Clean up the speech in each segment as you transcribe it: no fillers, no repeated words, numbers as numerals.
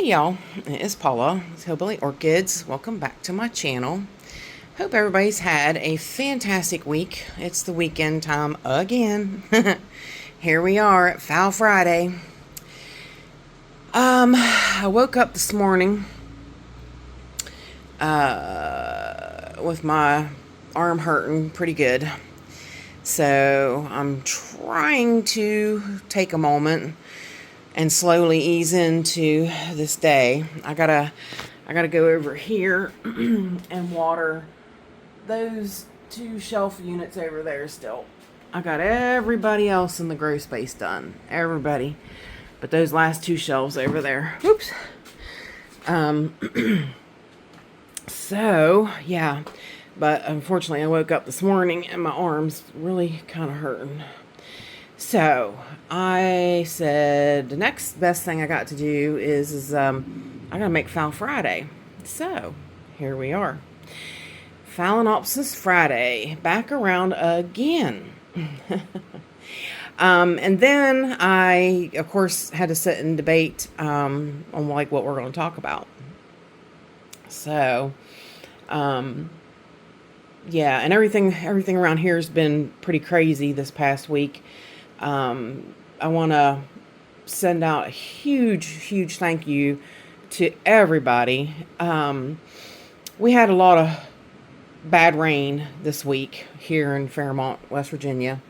Hey y'all, it's Paula with Hillbilly Orchids. Welcome back to my channel. Hope everybody's had a fantastic week. It's the weekend time again. Here we are at Phal Friday. I woke up this morning with my arm hurting pretty good. So I'm trying to take a moment and slowly ease into this day. I gotta go over here and water those two shelf units over there still. I got everybody else in the grow space done. Everybody. But those last two shelves over there. Oops. So, yeah. But unfortunately, I woke up this morning and my arm's really kind of hurting. So, I said the next best thing I got to do is I gotta make Phal Friday. So, here we are. Phalaenopsis Friday. Back around again. And then I, of course, had to sit and debate on like what we're going to talk about. So, yeah, and everything around here has been pretty crazy this past week. I want to send out a huge thank you to everybody. We had a lot of bad rain this week here in Fairmont, West Virginia,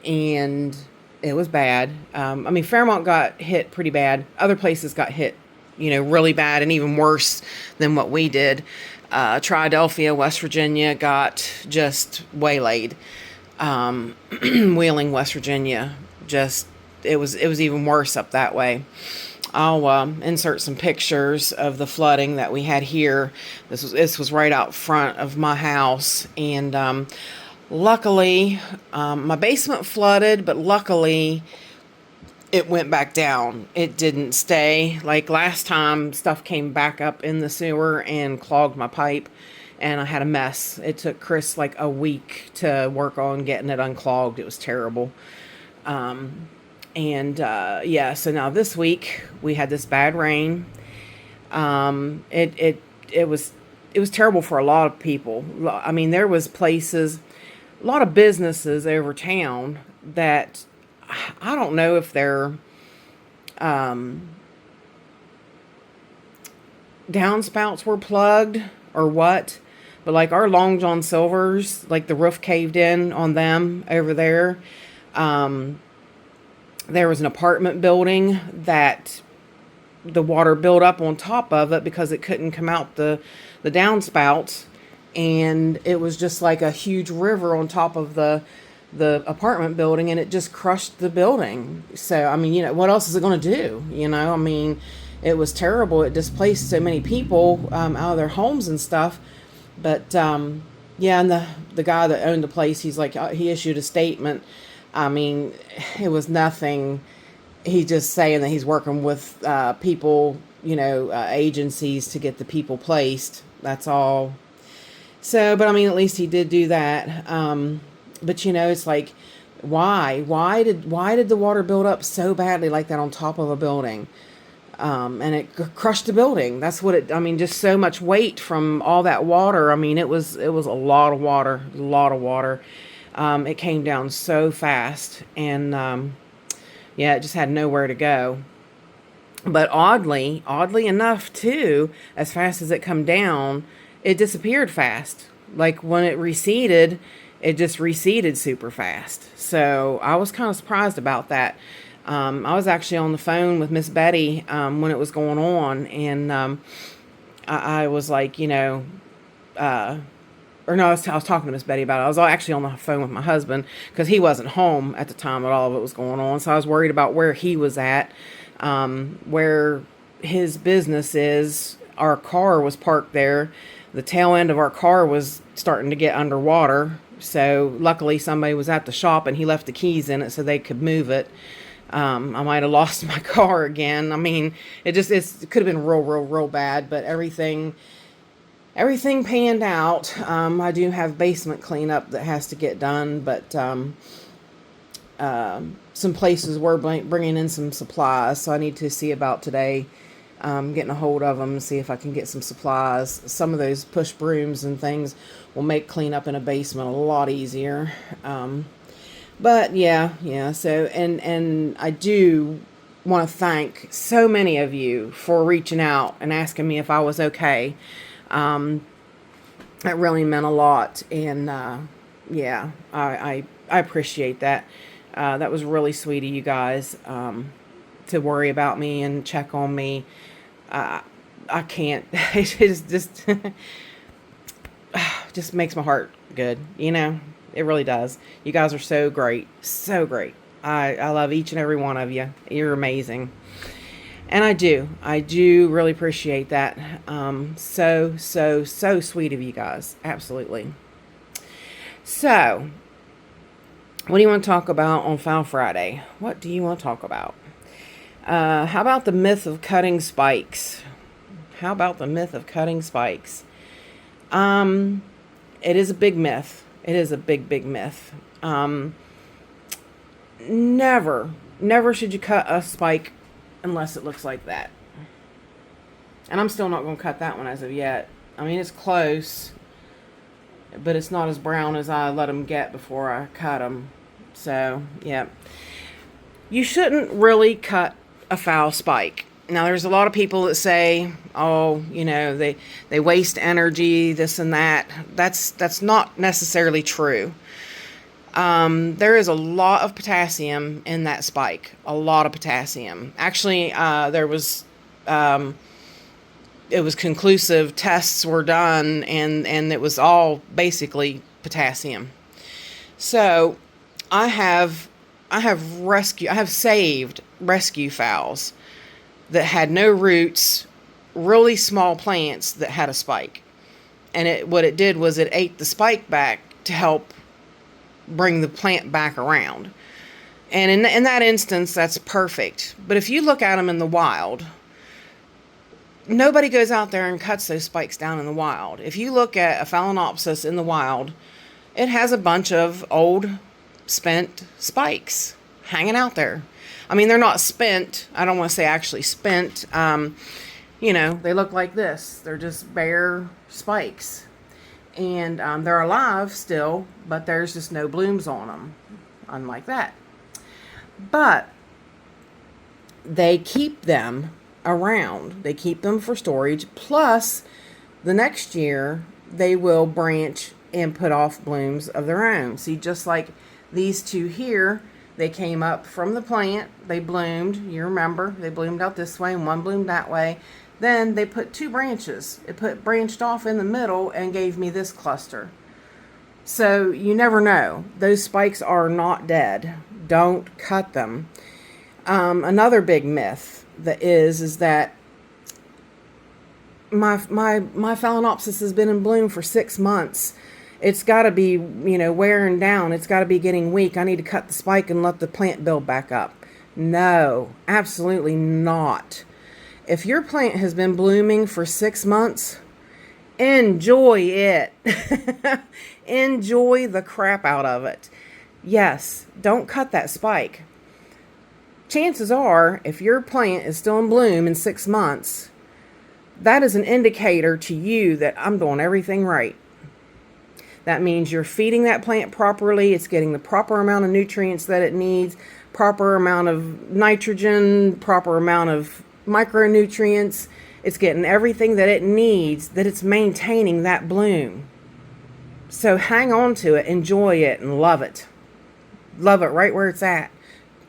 and it was bad. Fairmont got hit pretty bad. Other places got hit, really bad and even worse than what we did. Philadelphia, West Virginia got just waylaid. Wheeling, West Virginia, it was even worse up that way. I'll insert some pictures of the flooding that we had here. This was right out front of my house, and luckily my basement flooded, but luckily it went back down. It didn't stay. Like last time, stuff came back up in the sewer and clogged my pipe, and I had a mess. It took Chris like a week to work on getting it unclogged. It was terrible. Yeah, so now this week we had this bad rain. It was terrible for a lot of people. I mean, there was places, a lot of businesses over town that I don't know if their downspouts were plugged or what, but like our Long John Silver's, like the roof caved in on them over there. There was an apartment building that the water built up on top of it because it couldn't come out the downspouts, and it was just like a huge river on top of the apartment building, and it just crushed the building. So, what else is it going to do? It was terrible. It displaced so many people out of their homes and stuff. But, yeah, and the guy that owned the place, he's like, he issued a statement. It was nothing. He's just saying that he's working with people, agencies to get the people placed. That's all. So, but at least he did do that. But it's like, why did the water build up so badly like that on top of a building? And it crushed the building. That's what it, just so much weight from all that water. It was a lot of water, it came down so fast, and, yeah, it just had nowhere to go. But oddly enough too, as fast as it come down, it disappeared fast. Like when it receded, it just receded super fast. So I was kind of surprised about that. I was actually on the phone with Miss Betty when it was going on, and I was like, I was talking to Miss Betty about it. I was actually on the phone with my husband because he wasn't home at the time that all of it was going on. So I was worried about where he was at, where his business is. Our car was parked there. The tail end of our car was starting to get underwater. So luckily somebody was at the shop and he left the keys in it so they could move it. I might have lost my car again. It could have been real bad, but everything panned out. I do have basement cleanup that has to get done, but some places were bringing in some supplies, so I need to see about today getting a hold of them, see if I can get some supplies. Some of those push brooms and things will make cleanup in a basement a lot easier. But yeah. So, and I do want to thank so many of you for reaching out and asking me if I was okay. That really meant a lot. And, yeah, I appreciate that. That was really sweet of you guys, to worry about me and check on me. I can't, it's just makes my heart good, you know? It really does. You guys are so great. So great. I love each and every one of you. You're amazing. And I do really appreciate that. So sweet of you guys. Absolutely. So, what do you want to talk about on Phal Friday? What do you want to talk about? How about the myth of cutting spikes? How about the myth of cutting spikes? It is a big myth. It is a big myth. Never should you cut a spike unless it looks like that. And I'm still not going to cut that one as of yet. I mean, it's close, but it's not as brown as I let them get before I cut them. So, yeah. You shouldn't really cut a foul spike. Now, there's a lot of people that say, oh, you know, they waste energy, this and that. That's not necessarily true. There is a lot of potassium in that spike. A lot of potassium. Actually, it was conclusive. Tests were done, and it was all basically potassium. So, I have saved rescue phals that had no roots, really small plants that had a spike. And what it did was it ate the spike back to help bring the plant back around. And in that instance, that's perfect. But if you look at them in the wild, nobody goes out there and cuts those spikes down in the wild. If you look at a Phalaenopsis in the wild, it has a bunch of old, spent spikes hanging out there. I mean, they're not spent. I don't want to say actually spent. You know, they look like this. They're just bare spikes. And they're alive still, but there's just no blooms on them. Unlike that. But they keep them around. They keep them for storage. Plus, the next year, they will branch and put off blooms of their own. See, just like these two here, they came up from the plant, they bloomed, you remember, they bloomed out this way and one bloomed that way. Then they put two branches. It branched off in the middle and gave me this cluster. So you never know. Those spikes are not dead. Don't cut them. Another big myth that is that my Phalaenopsis has been in bloom for 6 months. It's got to be, you know, wearing down. It's got to be getting weak. I need to cut the spike and let the plant build back up. No, absolutely not. If your plant has been blooming for 6 months, enjoy it. Enjoy the crap out of it. Yes, don't cut that spike. Chances are, if your plant is still in bloom in 6 months, that is an indicator to you that I'm doing everything right. That means you're feeding that plant properly. It's getting the proper amount of nutrients that it needs, proper amount of nitrogen, proper amount of micronutrients. It's getting everything that it needs, that it's maintaining that bloom. So hang on to it, enjoy it, and love it. Love it right where it's at.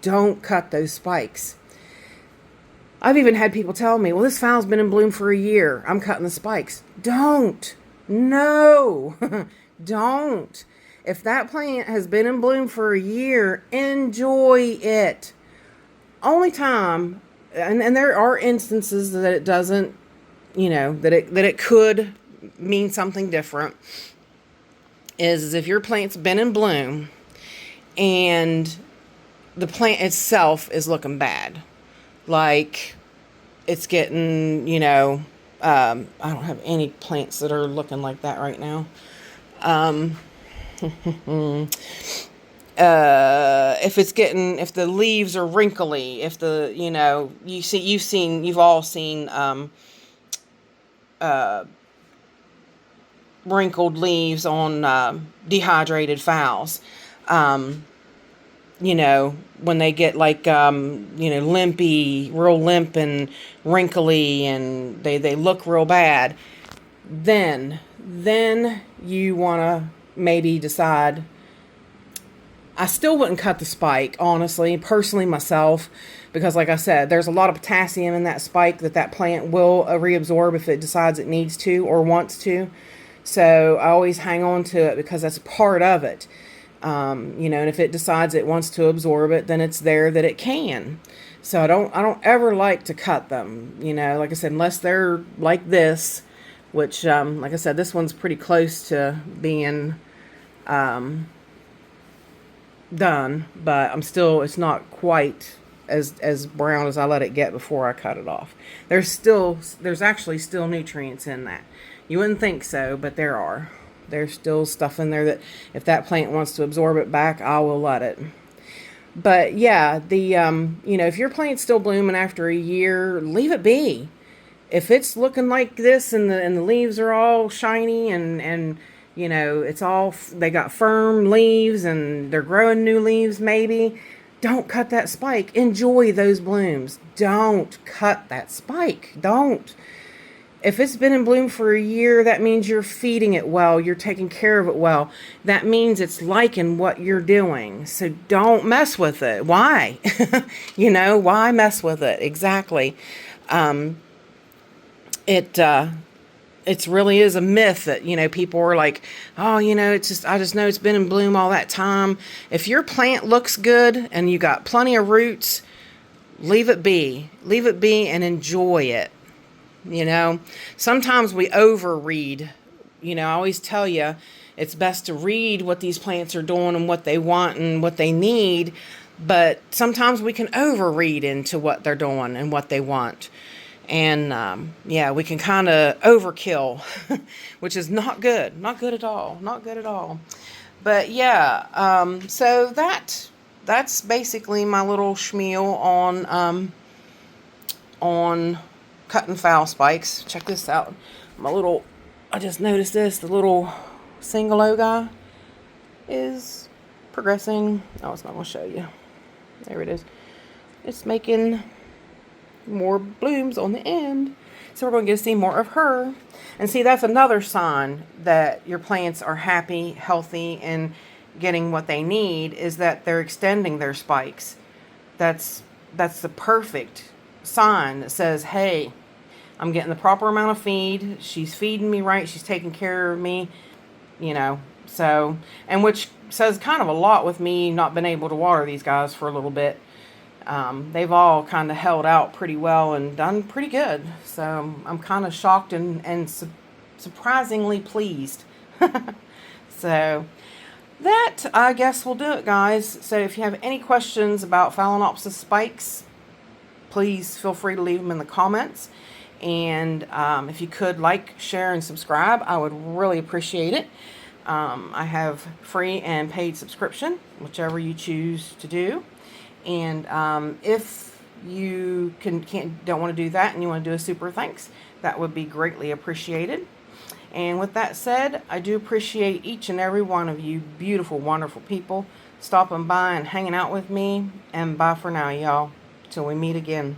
Don't cut those spikes. I've even had people tell me, well, this phal's been in bloom for a year. I'm cutting the spikes. Don't. No. Don't. If that plant has been in bloom for a year, enjoy it. Only time, and there are instances that it doesn't, you know, that it could mean something different, is if your plant's been in bloom and the plant itself is looking bad. Like it's getting, you know, I don't have any plants that are looking like that right now. if the leaves are wrinkly, if the, you've all seen wrinkled leaves on dehydrated phals. Um, when they get like, limpy, real limp and wrinkly, and they look real bad, then you want to maybe decide. I still wouldn't cut the spike, honestly, personally myself, because like I said, there's a lot of potassium in that spike that plant will reabsorb if it decides it needs to or wants to. So I always hang on to it because that's part of it. And if it decides it wants to absorb it, then it's there that it can. So I don't ever like to cut them, like I said, unless they're like this, which, like I said, this one's pretty close to being, done, but it's not quite as brown as I let it get before I cut it off. There's actually still nutrients in that. You wouldn't think so, but there's still stuff in there that if that plant wants to absorb it back, I will let it. But yeah, if your plant's still blooming after a year, leave it be. If it's looking like this and the leaves are all shiny and it's all, they got firm leaves and they're growing new leaves maybe, don't cut that spike. Enjoy those blooms. Don't cut that spike. Don't. If it's been in bloom for a year, that means you're feeding it well. You're taking care of it well. That means it's liking what you're doing. So don't mess with it. Why? Why mess with it? Exactly. It really is a myth that, people are like, oh, I just know it's been in bloom all that time. If your plant looks good and you got plenty of roots, leave it be. Leave it be and enjoy it. Sometimes we overread. I always tell you, it's best to read what these plants are doing and what they want and what they need. But sometimes we can overread into what they're doing and what they want. And, we can kind of overkill, which is not good. Not good at all. Not good at all. But, so that's basically my little schmeal on cutting phal spikes. Check this out. I just noticed this. The little single O guy is progressing. Oh, it's not going to show you. There it is. It's making more blooms on the end, so we're going to get to see more of her. And see, that's another sign that your plants are happy, healthy, and getting what they need, is that they're extending their spikes. That's the perfect sign that says, hey, I'm getting the proper amount of feed, she's feeding me right, she's taking care of me, so, and which says kind of a lot with me not being able to water these guys for a little bit. They've all kind of held out pretty well and done pretty good. So I'm kind of shocked and surprisingly pleased. So that, I guess, will do it, guys. So if you have any questions about Phalaenopsis spikes, please feel free to leave them in the comments. And if you could like, share, and subscribe, I would really appreciate it. I have free and paid subscription, whichever you choose to do. And if you don't want to do that and you want to do a super thanks, that would be greatly appreciated. And with that said, I do appreciate each and every one of you beautiful, wonderful people stopping by and hanging out with me. And bye for now, y'all. Till we meet again.